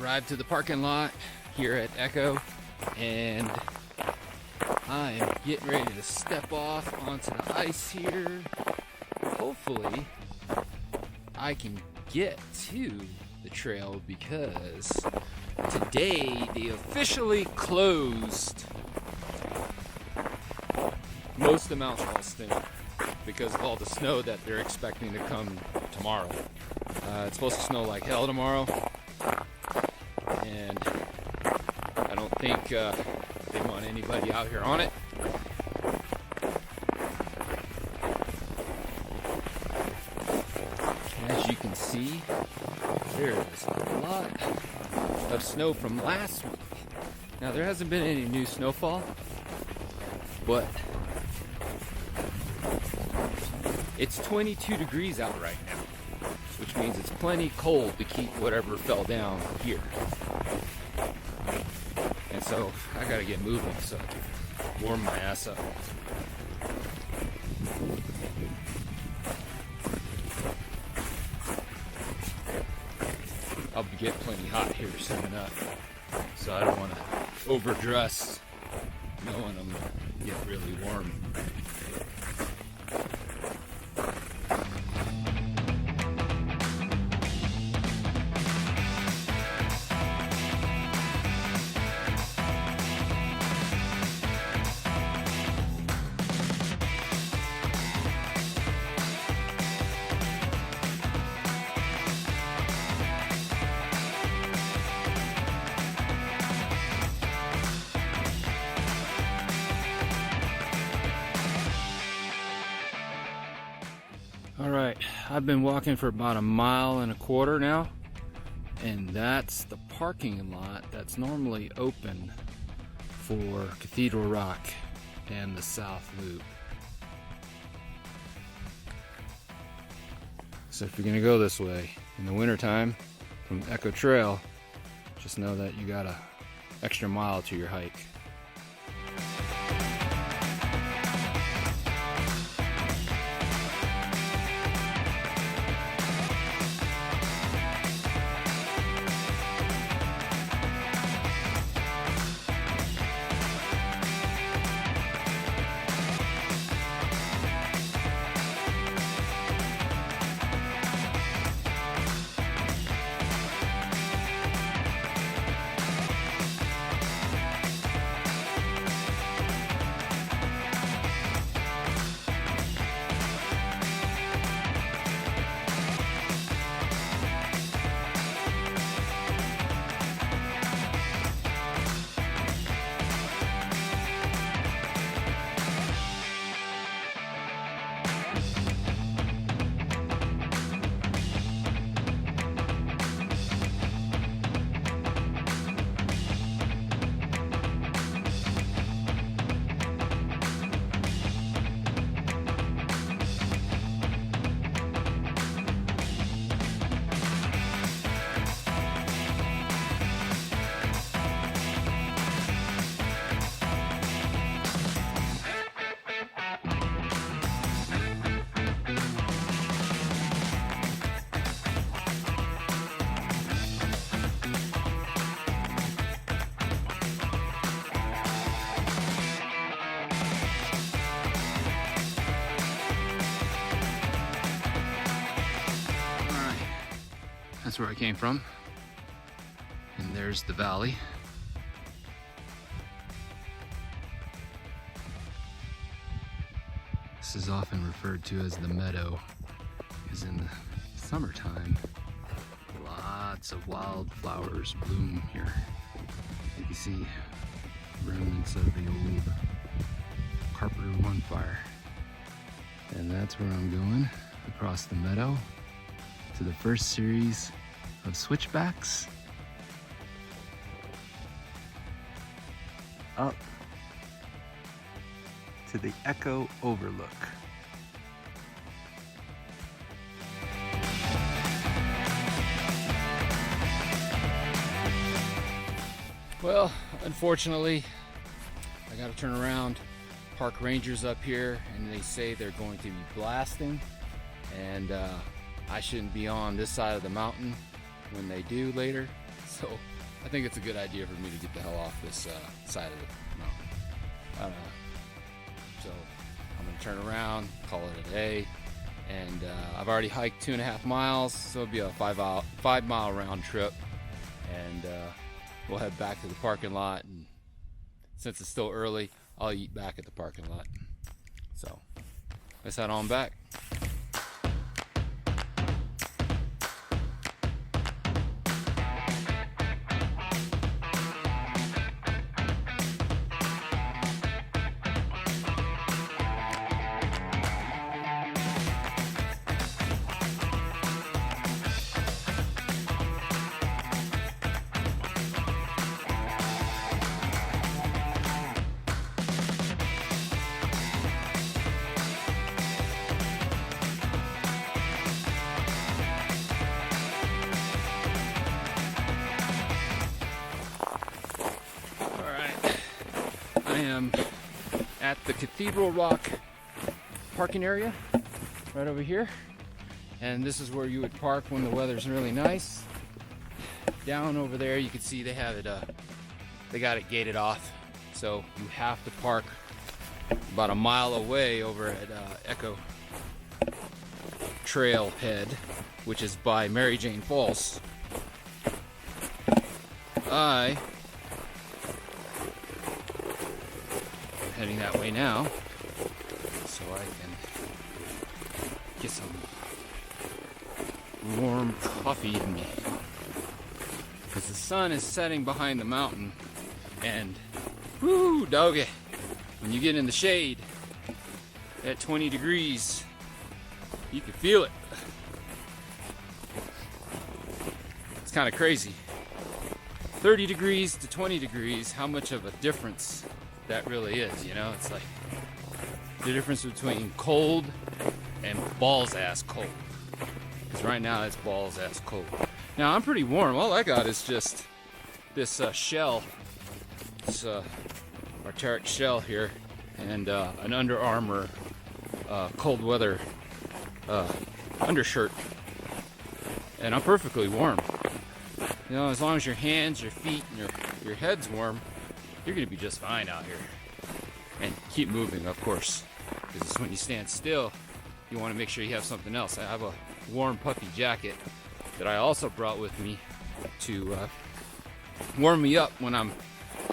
arrived to the parking lot here at Echo, and I am getting ready to step off onto the ice here. Hopefully I can get to the trail because today they officially closed most of Mount Charleston because of all the snow that they're expecting to come tomorrow. It's supposed to snow like hell tomorrow, and I don't think they want anybody out here on it. As you can see, there's a lot of snow from last week. Now, there hasn't been any new snowfall, but it's 22 degrees out right now, which means it's plenty cold to keep whatever fell down here. And so I gotta get moving so I can warm my ass up. I'll get plenty hot here soon enough, so I don't want to overdress knowing I'm gonna get really warm. Alright, I've been walking for about 1.25 miles now, and that's the parking lot that's normally open for Cathedral Rock and the South Loop. So if you're going to go this way in the wintertime from Echo Trail, just know that you got an extra mile to your hike. That's where I came from, and there's the valley. This is often referred to as the meadow, because in the summertime, lots of wildflowers bloom here. You can see remnants of the old Carpenter 1 fire. And that's where I'm going, across the meadow to the first series of switchbacks up to the Echo Overlook. Well, unfortunately, I gotta turn around. Park rangers up here, and they say they're going to be blasting, and I shouldn't be on this side of the mountain when they do later, so I think it's a good idea for me to get the hell off this side of the mountain. So I'm gonna turn around, call it a day, and I've already hiked 2.5 miles, so it'll be a 5-mile round trip, and we'll head back to the parking lot. And since it's still early, I'll eat back at the parking lot. So let's head on back. I am at the Cathedral Rock parking area right over here, and this is where you would park when the weather's really nice. Down over there you can see they have it they got it gated off, so you have to park about a mile away over at Echo Trailhead, which is by Mary Jane Falls. I heading that way now, so I can get some warm coffee in me, because the sun is setting behind the mountain, and whoo doggy, when you get in the shade at 20 degrees you can feel it. It's kind of crazy. 30 degrees to 20 degrees, how much of a difference that really is, you know? It's like the difference between cold and balls ass cold. Because right now it's balls ass cold. Now I'm pretty warm. All I got is just this shell, this Arc'teryx shell here, and an Under Armour cold weather undershirt, and I'm perfectly warm. You know, as long as your hands, your feet, and your head's warm, you're gonna be just fine out here. And keep moving, of course, because when you stand still, you want to make sure you have something else. I have a warm puffy jacket that I also brought with me to warm me up when I'm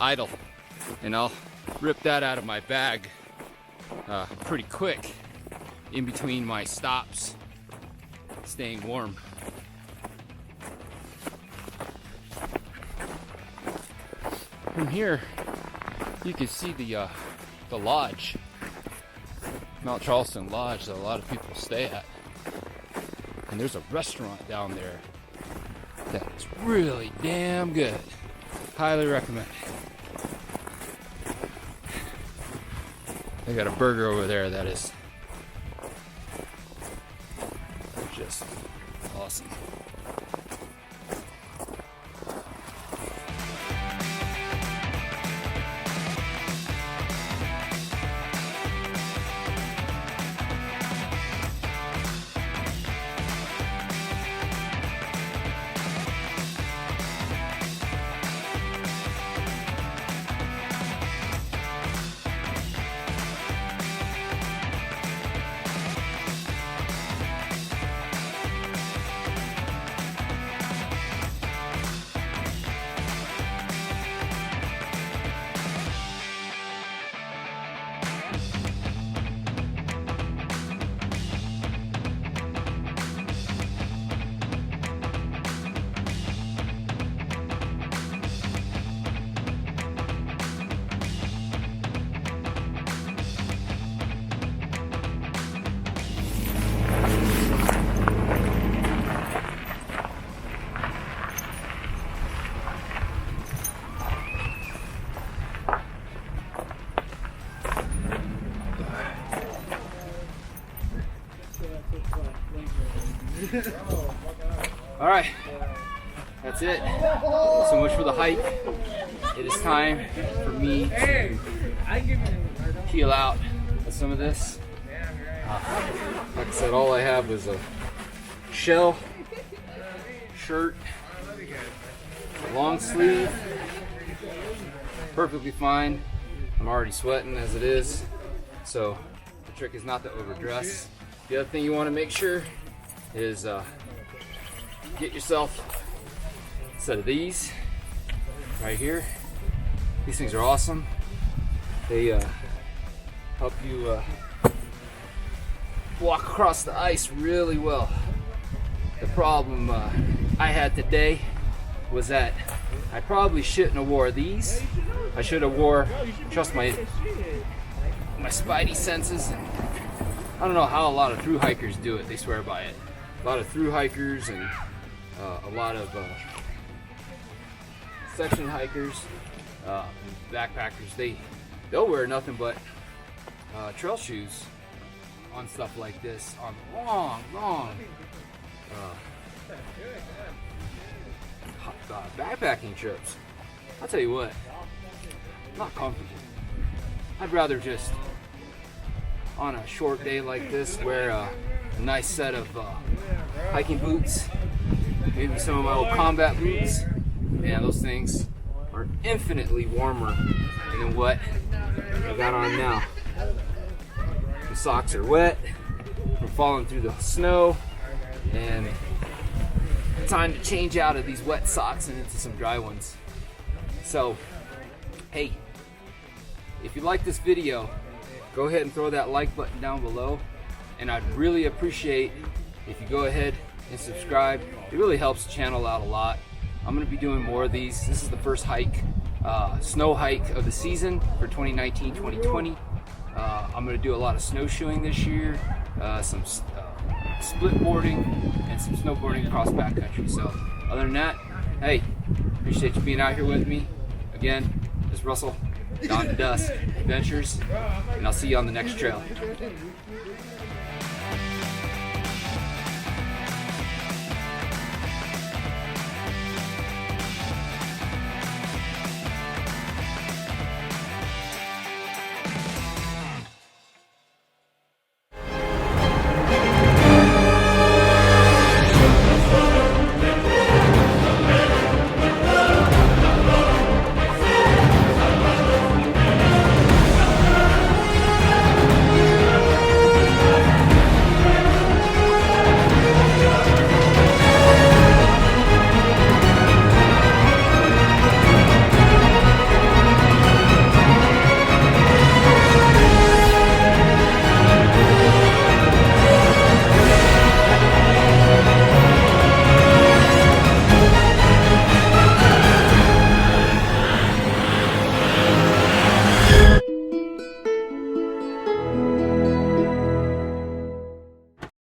idle, and I'll rip that out of my bag pretty quick in between my stops, staying warm. From here, you can see the lodge, Mount Charleston Lodge, that a lot of people stay at. And there's a restaurant down there that is really damn good. Highly recommend it. They got a burger over there that is just awesome. All right, that's it. So much for the hike. It is time for me to peel out some of this. Like I said, all I have is a shell, shirt, long sleeve, perfectly fine. I'm already sweating as it is, so the trick is not to overdress. The other thing you want to make sure is get yourself a set of these right here. These things are awesome. They help you walk across the ice really well. The problem I had today was that I probably shouldn't have wore these. I should have trust my spidey senses. And I don't know how a lot of thru hikers do it. They swear by it. A lot of thru hikers and a lot of section hikers, backpackers, they'll wear nothing but trail shoes on stuff like this on long backpacking trips. I'll tell you what, not comfortable. I'd rather just on a short day like this wear a nice set of hiking boots, maybe some of my old combat boots. Man, those things are infinitely warmer than what I got on now. The socks are wet from falling through the snow, and time to change out of these wet socks and into some dry ones. So, hey, if you like this video, go ahead and throw that like button down below, and I'd really appreciate if you go ahead and subscribe. It really helps the channel out a lot. I'm going to be doing more of these. This is the first hike, snow hike of the season for 2019-2020. I'm going to do a lot of snowshoeing this year, some split boarding, and some snowboarding across backcountry. So other than that, hey, appreciate you being out here with me. Again, this is Russell, Dawn to Dusk Adventures, and I'll see you on the next trail.